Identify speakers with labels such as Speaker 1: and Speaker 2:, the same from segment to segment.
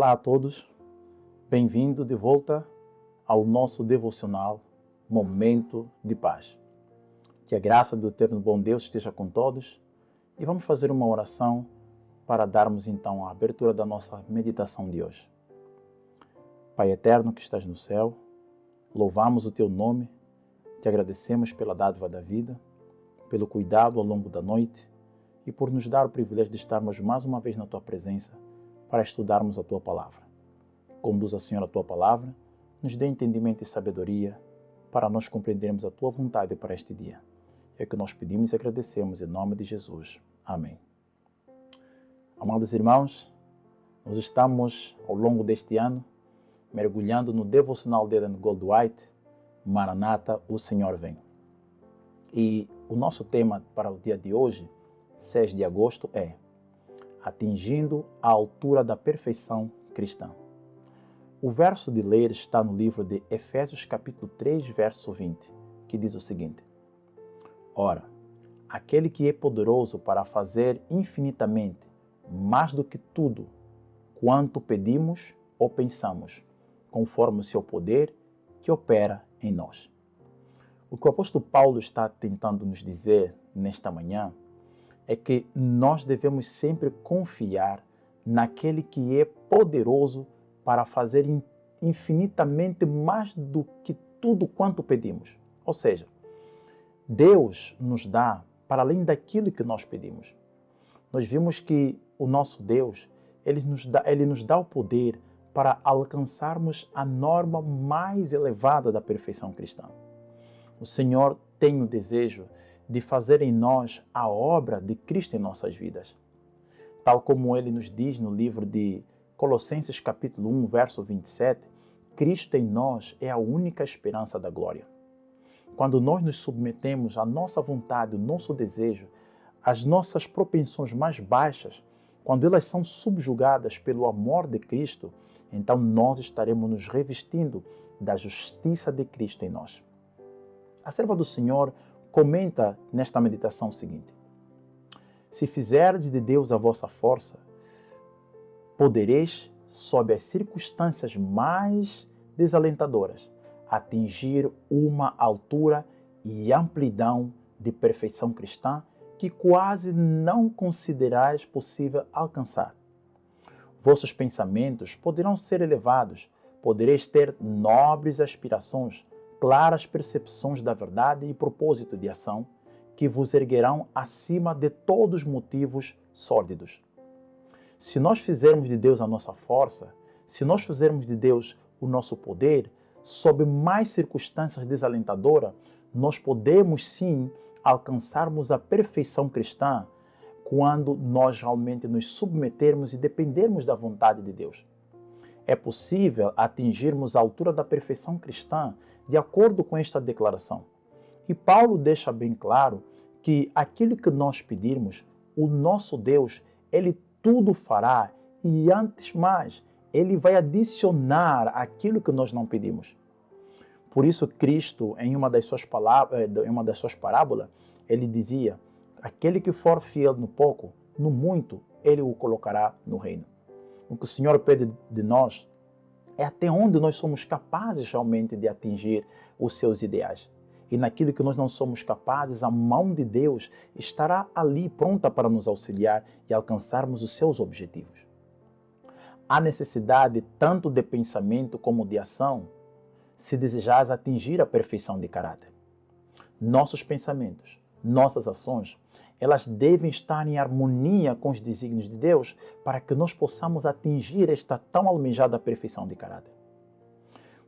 Speaker 1: Olá a todos, bem-vindo de volta ao nosso devocional Momento de Paz. Que a graça do eterno bom Deus esteja com todos e vamos fazer uma oração para darmos então a abertura da nossa meditação de hoje. Pai eterno que estás no céu, louvamos o teu nome, te agradecemos pela dádiva da vida, pelo cuidado ao longo da noite e por nos dar o privilégio de estarmos mais uma vez na tua presença para estudarmos a tua palavra. Conduza, Senhor, a tua palavra, nos dê entendimento e sabedoria para nós compreendermos a tua vontade para este dia. É o que nós pedimos e agradecemos em nome de Jesus. Amém. Amados irmãos, nós estamos ao longo deste ano mergulhando no devocional de Ellen Goldwhite, Maranata, o Senhor vem. E o nosso tema para o dia de hoje, 6 de agosto, é Atingindo a altura da perfeição cristã. O verso de ler está no livro de Efésios capítulo 3, verso 20, que diz o seguinte: Ora, aquele que é poderoso para fazer infinitamente mais do que tudo quanto pedimos ou pensamos, conforme o seu poder que opera em nós. O que o apóstolo Paulo está tentando nos dizer nesta manhã é que nós devemos sempre confiar naquele que é poderoso para fazer infinitamente mais do que tudo quanto pedimos. Ou seja, Deus nos dá para além daquilo que nós pedimos. Nós vimos que o nosso Deus, Ele nos dá o poder para alcançarmos a norma mais elevada da perfeição cristã. O Senhor tem o desejo de fazer em nós a obra de Cristo em nossas vidas. Tal como Ele nos diz no livro de Colossenses capítulo 1, verso 27, Cristo em nós é a única esperança da glória. Quando nós nos submetemos à nossa vontade, o nosso desejo, às nossas propensões mais baixas, quando elas são subjugadas pelo amor de Cristo, então nós estaremos nos revestindo da justiça de Cristo em nós. A serva do Senhor comenta nesta meditação o seguinte: Se fizerdes de Deus a vossa força, podereis, sob as circunstâncias mais desalentadoras, atingir uma altura e amplidão de perfeição cristã que quase não considerais possível alcançar. Vossos pensamentos poderão ser elevados, podereis ter nobres aspirações, claras percepções da verdade e propósito de ação, que vos erguerão acima de todos os motivos sórdidos. Se nós fizermos de Deus a nossa força, se nós fizermos de Deus o nosso poder, sob mais circunstâncias desalentadoras, nós podemos sim alcançarmos a perfeição cristã quando nós realmente nos submetermos e dependermos da vontade de Deus. É possível atingirmos a altura da perfeição cristã de acordo com esta declaração. E Paulo deixa bem claro que aquilo que nós pedirmos, o nosso Deus, Ele tudo fará e antes mais, Ele vai adicionar aquilo que nós não pedimos. Por isso Cristo, em uma das suas parábolas, Ele dizia: aquele que for fiel no pouco, no muito, Ele o colocará no reino. O que o Senhor pede de nós é até onde nós somos capazes realmente de atingir os seus ideais. E naquilo que nós não somos capazes, a mão de Deus estará ali pronta para nos auxiliar e alcançarmos os seus objetivos. Há necessidade tanto de pensamento como de ação, se desejares atingir a perfeição de caráter. Nossos pensamentos, nossas ações, elas devem estar em harmonia com os desígnios de Deus para que nós possamos atingir esta tão almejada perfeição de caráter.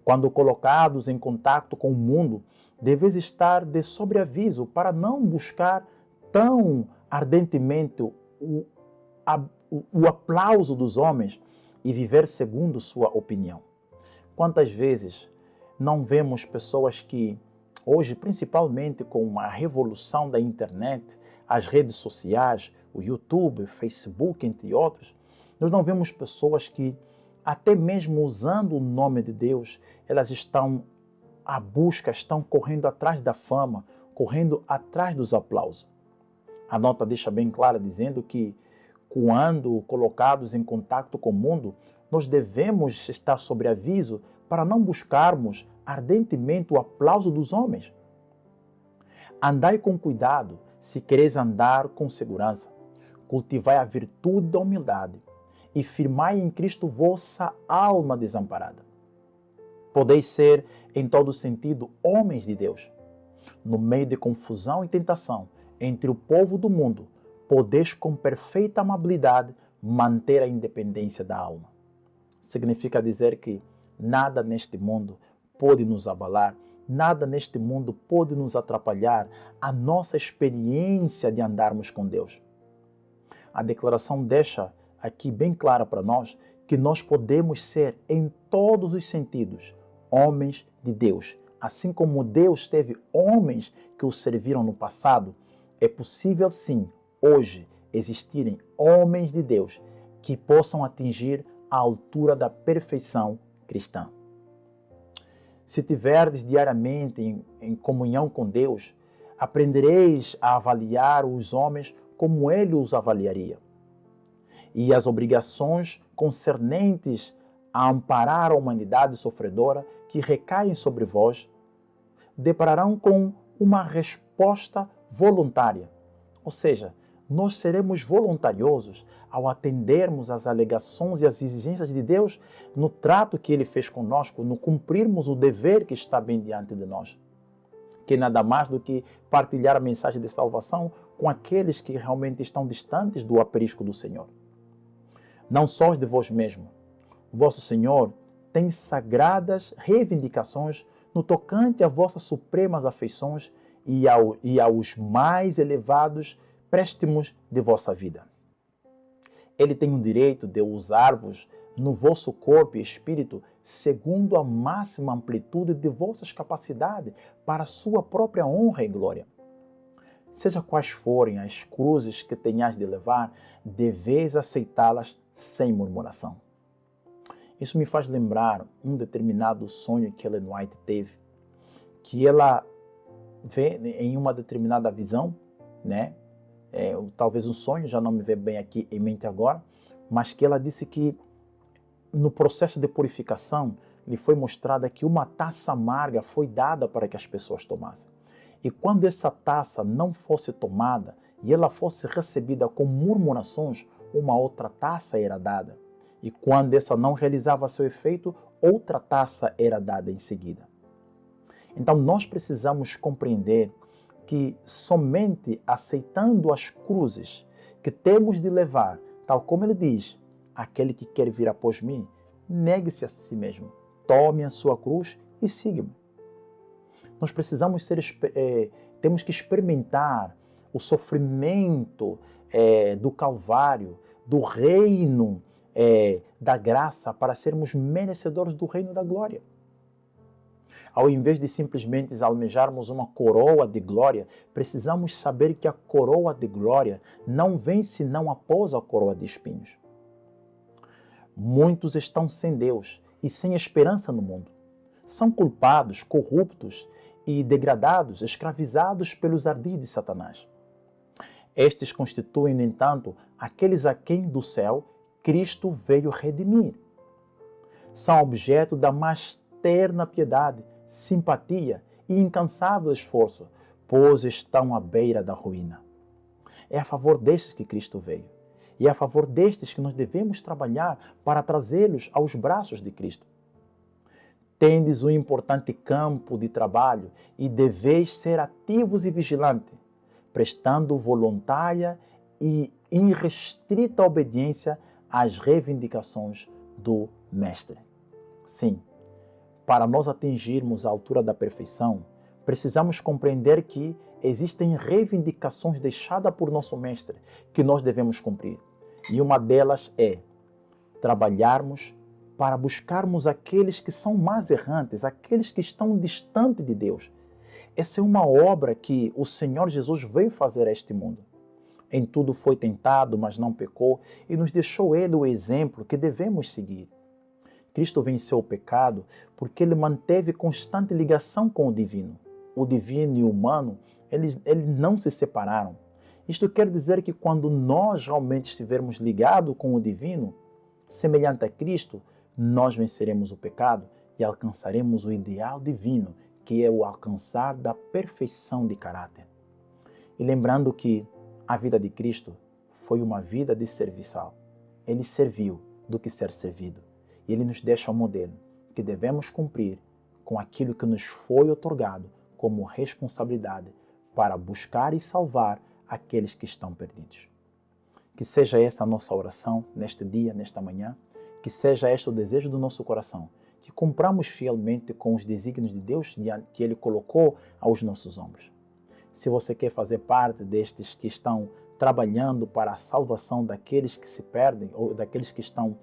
Speaker 1: Quando colocados em contato com o mundo, deveis estar de sobreaviso para não buscar tão ardentemente o aplauso dos homens e viver segundo sua opinião. Quantas vezes não vemos pessoas que, hoje, principalmente com a revolução da internet, as redes sociais, o YouTube, o Facebook, entre outros, nós não vemos pessoas que, até mesmo usando o nome de Deus, elas estão à busca, estão correndo atrás da fama, correndo atrás dos aplausos. A nota deixa bem clara dizendo que, quando colocados em contato com o mundo, nós devemos estar sobre aviso para não buscarmos ardentemente o aplauso dos homens. Andai com cuidado, se quereis andar com segurança. Cultivai a virtude da humildade e firmai em Cristo vossa alma desamparada. Podeis ser, em todo sentido, homens de Deus. No meio de confusão e tentação entre o povo do mundo, podeis com perfeita amabilidade manter a independência da alma. Significa dizer que nada neste mundo pode nos abalar, nada neste mundo pode nos atrapalhar a nossa experiência de andarmos com Deus. A declaração deixa aqui bem clara para nós que nós podemos ser, em todos os sentidos, homens de Deus. Assim como Deus teve homens que o serviram no passado, é possível sim, hoje, existirem homens de Deus que possam atingir a altura da perfeição cristã. Se tiverdes diariamente em comunhão com Deus, aprendereis a avaliar os homens como Ele os avaliaria. E as obrigações concernentes a amparar a humanidade sofredora que recaem sobre vós, depararão com uma resposta voluntária. Ou seja, nós seremos voluntariosos ao atendermos às alegações e às exigências de Deus no trato que Ele fez conosco, no cumprirmos o dever que está bem diante de nós. Que nada mais do que partilhar a mensagem de salvação com aqueles que realmente estão distantes do aprisco do Senhor. Não sós de vós mesmo. Vosso Senhor tem sagradas reivindicações no tocante a vossas supremas afeições e aos mais elevados préstimos de vossa vida. Ele tem o direito de usar-vos no vosso corpo e espírito segundo a máxima amplitude de vossas capacidades para a sua própria honra e glória. Seja quais forem as cruzes que tenhais de levar, deveis aceitá-las sem murmuração. Isso me faz lembrar um determinado sonho que Ellen White teve, que ela vê em uma determinada visão, né? Talvez um sonho, já não me vê bem aqui em mente agora, mas que ela disse que no processo de purificação lhe foi mostrada que uma taça amarga foi dada para que as pessoas tomassem. E quando essa taça não fosse tomada e ela fosse recebida com murmurações, uma outra taça era dada. E quando essa não realizava seu efeito, outra taça era dada em seguida. Então nós precisamos compreender que somente aceitando as cruzes que temos de levar, tal como ele diz, aquele que quer vir após mim, negue-se a si mesmo, tome a sua cruz e siga-me. Nós precisamos temos que experimentar o sofrimento do Calvário, do reino da graça, para sermos merecedores do reino da glória. Ao invés de simplesmente almejarmos uma coroa de glória, precisamos saber que a coroa de glória não vem senão após a coroa de espinhos. Muitos estão sem Deus e sem esperança no mundo. São culpados, corruptos e degradados, escravizados pelos ardis de Satanás. Estes constituem, no entanto, aqueles a quem do céu Cristo veio redimir. São objeto da mais terna piedade, simpatia e incansável esforço, pois estão à beira da ruína. É a favor destes que Cristo veio. E é a favor destes que nós devemos trabalhar para trazê-los aos braços de Cristo. Tendes um importante campo de trabalho e deveis ser ativos e vigilantes, prestando voluntária e irrestrita obediência às reivindicações do Mestre. Sim, para nós atingirmos a altura da perfeição, precisamos compreender que existem reivindicações deixadas por nosso Mestre que nós devemos cumprir. E uma delas é trabalharmos para buscarmos aqueles que são mais errantes, aqueles que estão distantes de Deus. Essa é uma obra que o Senhor Jesus veio fazer a este mundo. Em tudo foi tentado, mas não pecou, e nos deixou Ele o exemplo que devemos seguir. Cristo venceu o pecado porque Ele manteve constante ligação com o divino. O divino e o humano, eles não se separaram. Isto quer dizer que quando nós realmente estivermos ligados com o divino, semelhante a Cristo, nós venceremos o pecado e alcançaremos o ideal divino, que é o alcançar da perfeição de caráter. E lembrando que a vida de Cristo foi uma vida de serviçal. Ele serviu do que ser servido. E ele nos deixa um modelo que devemos cumprir com aquilo que nos foi otorgado como responsabilidade para buscar e salvar aqueles que estão perdidos. Que seja essa a nossa oração neste dia, nesta manhã, que seja este o desejo do nosso coração, que cumpramos fielmente com os desígnios de Deus que Ele colocou aos nossos ombros. Se você quer fazer parte destes que estão trabalhando para a salvação daqueles que se perdem ou daqueles que estão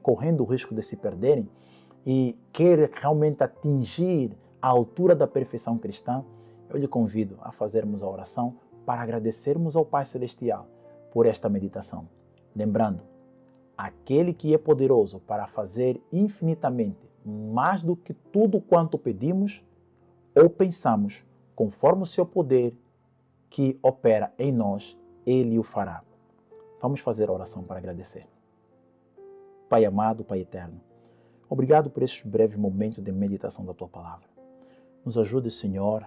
Speaker 1: correndo o risco de se perderem e quer realmente atingir a altura da perfeição cristã, eu lhe convido a fazermos a oração para agradecermos ao Pai Celestial por esta meditação. Lembrando, aquele que é poderoso para fazer infinitamente mais do que tudo quanto pedimos ou pensamos, conforme o seu poder que opera em nós, Ele o fará. Vamos fazer a oração para agradecer. Pai amado, Pai eterno, obrigado por estes breves momentos de meditação da Tua Palavra. Nos ajude, Senhor,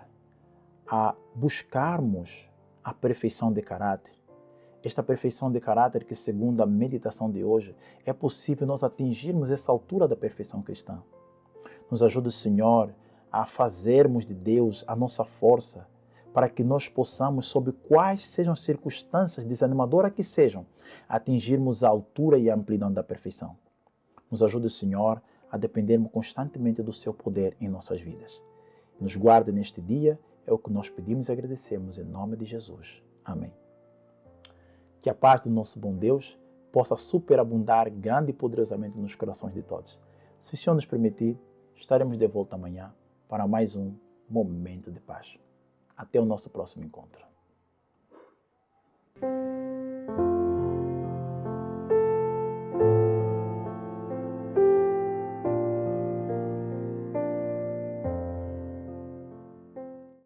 Speaker 1: a buscarmos a perfeição de caráter. Esta perfeição de caráter que, segundo a meditação de hoje, é possível nós atingirmos essa altura da perfeição cristã. Nos ajude, Senhor, a fazermos de Deus a nossa força, para que nós possamos, sob quais sejam as circunstâncias desanimadoras que sejam, atingirmos a altura e a amplidão da perfeição. Nos ajude, Senhor, a dependermos constantemente do Seu poder em nossas vidas. Nos guarde neste dia, é o que nós pedimos e agradecemos em nome de Jesus. Amém. Que a paz do nosso bom Deus possa superabundar grande e poderosamente nos corações de todos. Se o Senhor nos permitir, estaremos de volta amanhã para mais um Momento de Paz. Até o nosso próximo encontro.